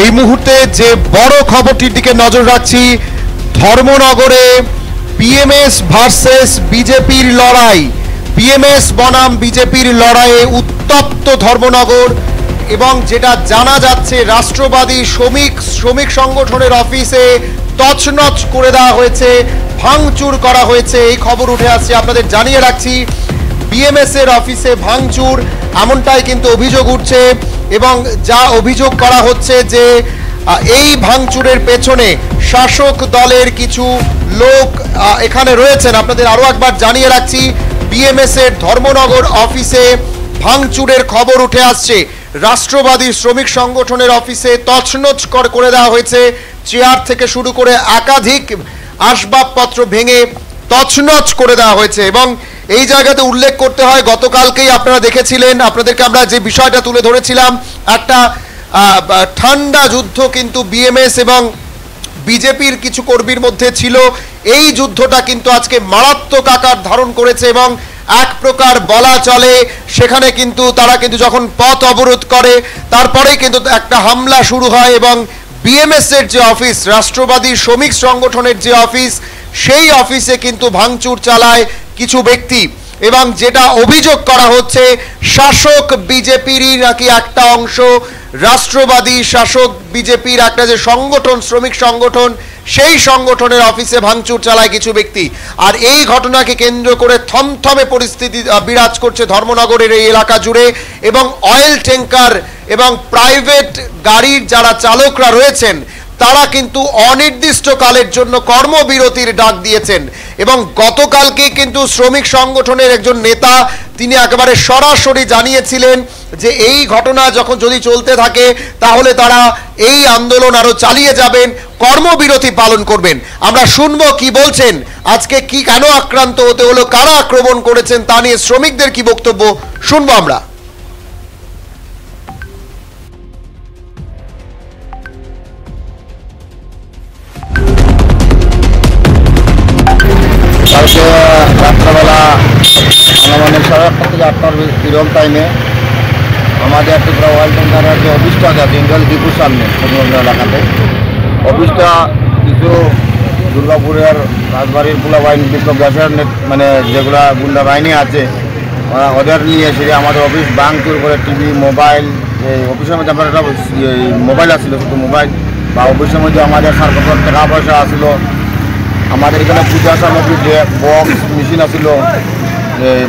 এই মুহূর্তে যে বড় খবরটির দিকে নজর রাখছি, ধর্মনগরে বিএমএস ভার্সেস বিজেপির লড়াই। বিএমএস বনাম বিজেপির লড়াইয়ে উত্তপ্ত ধর্মনগর, এবং যেটা জানা যাচ্ছে রাষ্ট্রবাদী শ্রমিক সংগঠনের অফিসে তছনছ করে দেওয়া হয়েছে, ভাঙচুর করা হয়েছে। এই খবর উঠে আসছে, আপনাদের জানিয়ে রাখছি। বিএমএস এর অফিসে ভাঙচুর, এমনটাই কিন্তু অভিযোগ উঠছে, এবং যা অভিযোগ করা হচ্ছে যে এই ভাঙচুরের পেছনে শাসক দলের কিছু লোক এখানে রয়েছেন। আপনাদের আরো একবার জানিয়ে রাখছি, বিএমএস এর ধর্মনগর অফিসে ভাঙচুরের খবর উঠে আসছে। রাষ্ট্রবাদী শ্রমিক সংগঠনের অফিসে তছনছ করে দেওয়া হয়েছে, চেয়ার থেকে শুরু করে একাধিক আসবাবপত্র ভেঙে তছনছ করে দেওয়া হয়েছে। এবং এই জায়গাতে উল্লেখ করতে হয়, গতকালকেই আপনারা দেখেছিলেন, আপনাদেরকে আমরা যে বিষয়টা তুলে ধরেছিলাম, একটা ঠান্ডা যুদ্ধ কিন্তু বিএমএস এবং বিজেপির কিছু কর্মীর মধ্যে ছিল। এই যুদ্ধটা কিন্তু আজকে মারাত্মক আকার ধারণ করেছে, এবং এক প্রকার বলা চলে সেখানে কিন্তু তারা কিন্তু যখন পথ অবরোধ করে তারপরেই কিন্তু একটা হামলা শুরু হয়, এবং বিএমএস এর যে অফিস, রাষ্ট্রবাদী শ্রমিক সংগঠনের যে অফিস, সেই অফিসে কিন্তু ভাঙচুর চালায় কিছু ব্যক্তি। এবং যেটা অভিযোগ করা হচ্ছে, শাসক বিজেপিরই নাকি একটা অংশ, রাষ্ট্রবাদী শাসক বিজেপির একটা যে সংগঠন, শ্রমিক সংগঠন, সেই সংগঠনের অফিসে ভাঙচুর চালায় কিছু ব্যক্তি। আর এই ঘটনাকে কেন্দ্র করে থমথমে পরিস্থিতি বিরাজ করছে ধর্মনগরের এই এলাকা জুড়ে, এবং অয়েল ট্যাঙ্কার এবং প্রাইভেট গাড়ির যারা চালকরা রয়েছেন তারা কিন্তু অনির্দিষ্টকালের জন্য কর্মবিরতির ডাক দিয়েছেন। এবং গতকালকে কিন্তু শ্রমিক সংগঠনের একজন নেতা তিনি একেবারে সরাসরি জানিয়েছিলেন যে এই ঘটনা যখন যদি চলতে থাকে তাহলে তারা এই আন্দোলন আরো চালিয়ে যাবেন, কর্মবিরতি পালন করবেন। আমরা শুনবো কি বলছেন, আজকে কি কেন আক্রান্ত হতে হলো, কারা আক্রমণ করেছেন তা নিয়ে শ্রমিকদের কি বক্তব্য শুনবো আমরা। কালকে রাত্রেবেলা আনুমানিক 8:30 থেকে 8টার বিরল টাইমে আমাদের ত্রিপুরা অয়েল ট্যাঙ্কারের যে অফিসটা আছে ইন্ডিয়ান ডিপুর সামনে ধর্মনগর এলাকাতে, অফিসটা কিছু দুর্গাপুরের রাজবাড়ির পুলাবাহিনী বিপ্লব গ্যাসের মানে যেগুলা গুন্ডা বাহিনী আছে ওদের নিয়ে এসে আমাদের অফিস ভাঙচুর করে, টিভি, মোবাইল, এই অফিসের মধ্যে আমার একটা মোবাইল আসছিলো, শুধু মোবাইল, বা অফিসের মধ্যে আমাদের সারপত্র টাকা পয়সা আসলো, আমাদের এখানে পূজা সামগ্রী যে বক্স মেশিন আসছিল,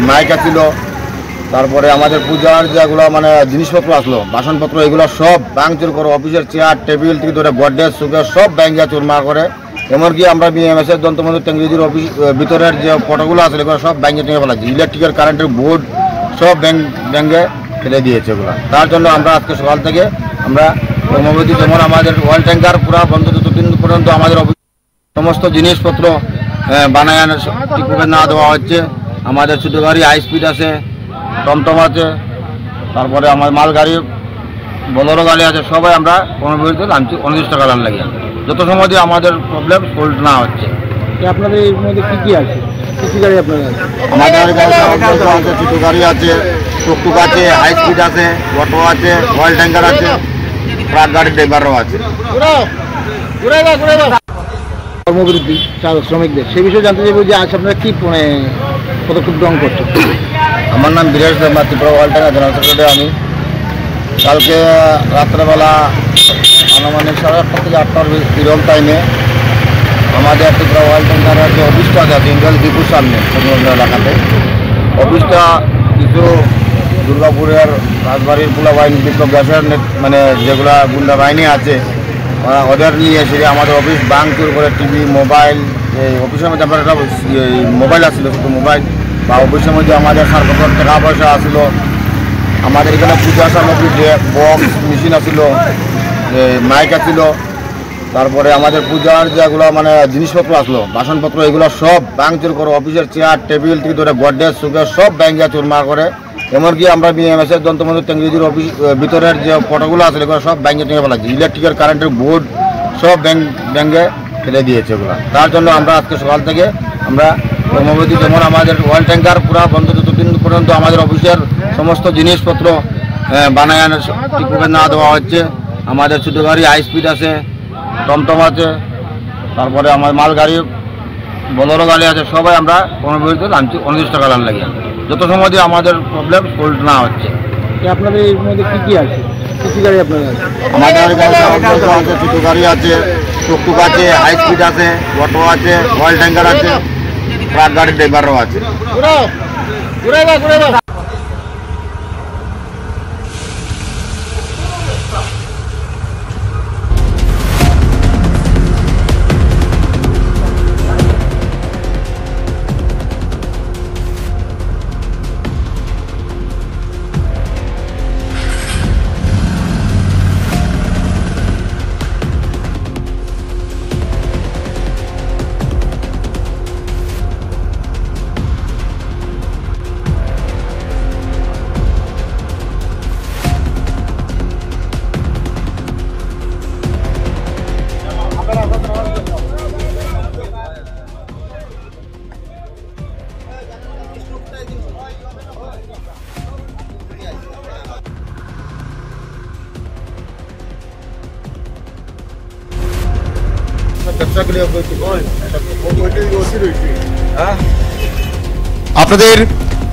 মাইক আসছিল, তারপরে আমাদের পূজার যেগুলো মানে জিনিসপত্র আসলো, বাসনপত্র, এগুলো সব ভাঙচুর করে, অফিসের চেয়ার টেবিল থেকে ধরে গডরেজ সুকেস সব ব্যাঙ্গে চুরমার করে। এমনকি আমরা বিএমএস এর দন্তমন্ত্র টেঙ্গিজির অফিস ভিতরের যে ফটোগুলো আছে এগুলো সব ব্যাঙ্গে টেঙ্গে ফেলাচ্ছে, ইলেকট্রিকের কারেন্টের বোর্ড সব ব্যাঙ্গে ফেলে দিয়েছে এগুলো। তার জন্য আমরা আজকে সকাল থেকে আমরা কর্মবিরতি, যেমন আমাদের অয়েল ট্যাঙ্কার পুরো বন্ধ যতদিন পর্যন্ত আমাদের অফিস সমস্ত জিনিসপত্র বানায় ঠিকভাবে না দেওয়া হচ্ছে। আমাদের ছোটো গাড়ি হাই স্পিড আছে, টমটম আছে, তারপরে আমার মাল গাড়ি, বোলেরো গাড়ি আছে, সবাই আমরা কর্মবিরতি আনছি অনির্দিষ্ট কারণ লাগে, যত সময় দিয়ে আমাদের প্রবলেম সলভ না হচ্ছে। আপনাদের এর মধ্যে কী কী আছে, কী কী গাড়ি আপনাদের আছে? আমাদের আছে, ছোটো গাড়ি আছে, টুকটুক আছে, হাই স্পিড আছে, অটো আছে, অয়েল ট্যাঙ্কার আছে, ট্রাক গাড়ির ড্রাইভারও আছে। কর্মবিরতি শ্রমিকদের সেই বিষয়ে জানতে চাইব যে আজ আপনারা কী পদক্ষেপ গ্রহণ করছেন। আমার নাম Biresh Debnath, Tripura oil tanker general secretary আমি। কালকে রাত্রেবেলা আনুমানিক 8:30 থেকে 8টার বিরল টাইমে আমাদের ত্রিপুরা অয়েল ট্যাঙ্কারের যে অফিসটা আছে ইন্ডিয়ান ডিপুর সামনে ধর্মনগর এলাকাতে, অফিসটা কিছু দুর্গাপুরের রাজবাড়ির পুলাবাহিনী বিপ্লব গ্যাসের মানে যেগুলা গুন্ডা বাহিনী আছে ওদের নিয়ে এসে আমাদের অফিস ভাঙচুর করে, টিভি, মোবাইল, এই অফিসের মধ্যে আমার একটা মোবাইল আসছিলো, শুধু মোবাইল, বা অফিসের মধ্যে আমাদের সারপত্র টাকা পয়সা আসলো, আমাদের এখানে পূজা সামগ্রী যে বক্স মেশিন আসছিল, মাইক আসছিল, তারপরে আমাদের পূজার যেগুলো মানে জিনিসপত্র আসলো, বাসনপত্র, এগুলো সব ভাঙচুর করে, অফিসের চেয়ার টেবিল থেকে ধরে গডরেজ সুকেস সব ব্যাঙ্গে চুরমার করে। এমনকি আমরা বিএমএস এর দন্তমন্ত্র টেঙ্গিজির অফিস ভিতরের যে ফটোগুলো আছে এগুলো সব ব্যাঙ্গে টেঙ্গে ফেলাচ্ছে, ইলেকট্রিকের কারেন্টের বোর্ড সব ব্যাঙ্গে ফেলে দিয়েছে এগুলো। তার জন্য আমরা আজকে সকাল থেকে আমরা কর্মবিরতি, যেমন আমাদের অয়েল ট্যাঙ্কার পুরো বন্ধ যতদিন পর্যন্ত আমাদের অফিসের সমস্ত জিনিসপত্র বানায় ঠিকভাবে না দেওয়া হচ্ছে, আমাদের ছোটো গাড়ি হাই স্পিড আছে, টমটম আছে, তারপরে আমার মাল গাড়ি, বলেরো গাড়ি আছে, সবাই আমরা কর্মবিরতিতে নামছি অনির্দিষ্টকাল লাগিয়ে, যত সময় দিয়ে আমাদের প্রবলেম সলভ না হচ্ছে। আপনাদের এর মধ্যে কী কী আছে, কী কী গাড়ি আপনাদের আছে? আমাদের গাড়ি আছে, ছোটো গাড়ি আছে, টুকটুক আছে, হাই স্পিড আছে, অটো আছে, অয়েল ট্যাঙ্কার আছে, ট্রাক গাড়ির ড্রাইভারও আছে।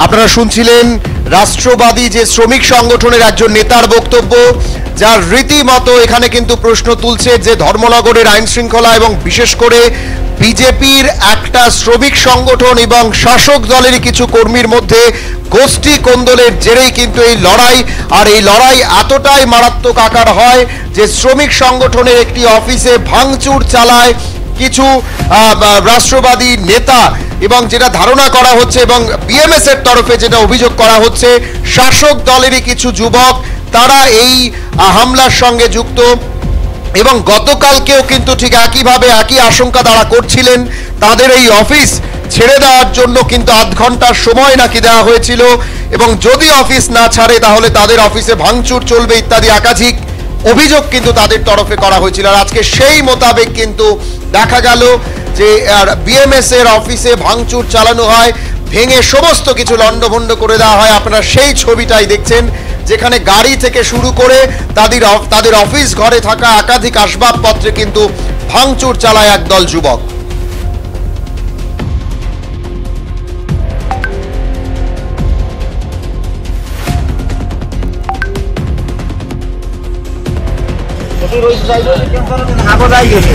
আপনারা শুনছিলেন রাষ্ট্রবাদী যে শ্রমিক সংগঠনের একজন নেতার বক্তব্য, যার রীতিমতো এখানে কিন্তু প্রশ্ন তুলছে যে ধর্মনগরের আইন শৃঙ্খলা এবং বিশেষ করে বিজেপির একটা শ্রমিক সংগঠন এবং শাসক দলেরই কিছু কর্মীর মধ্যে গোষ্ঠী কোন্দলের জেরেই কিন্তু এই লড়াই, আর এই লড়াই এতটাই মারাত্মক আকার হয় যে শ্রমিক সংগঠনের একটি অফিসে ভাঙচুর চালায় কিছু রাষ্ট্রবাদী নেতা, এবং যেটা ধারণা করা হচ্ছে এবং বিএমএস এর তরফে যেটা অভিযোগ করা হচ্ছে, শাসক দলেরই কিছু যুবক তারা এই হামলার সঙ্গে যুক্ত। এবং গতকালকেও কিন্তু ঠিক একইভাবে একই আশঙ্কা তারা করছিলেন, তাদের এই অফিস ছেড়ে দেওয়ার জন্য কিন্তু আধ ঘন্টার সময় নাকি দেওয়া হয়েছিল, এবং যদি অফিস না ছাড়ে তাহলে তাদের অফিসে ভাঙচুর চলবে ইত্যাদি একাধিক অভিযোগ কিন্তু তাদের তরফে করা হয়েছিল। আর আজকে সেই মোতাবেক কিন্তু দেখা গেল যে বিএমএস এর অফিসে ভাঙচুর চালানো হয়, ভেঙে সমস্ত কিছু লণ্ডভণ্ড করে দেওয়া হয়। আপনারা সেই ছবিটাই দেখছেন, যেখানে গাড়ি থেকে শুরু করে তাদের অফিস ঘরে থাকা একাধিক আসবাবপত্রে কিন্তু ভাঙচুর চালায় একদল যুবক। আগত আই গেছে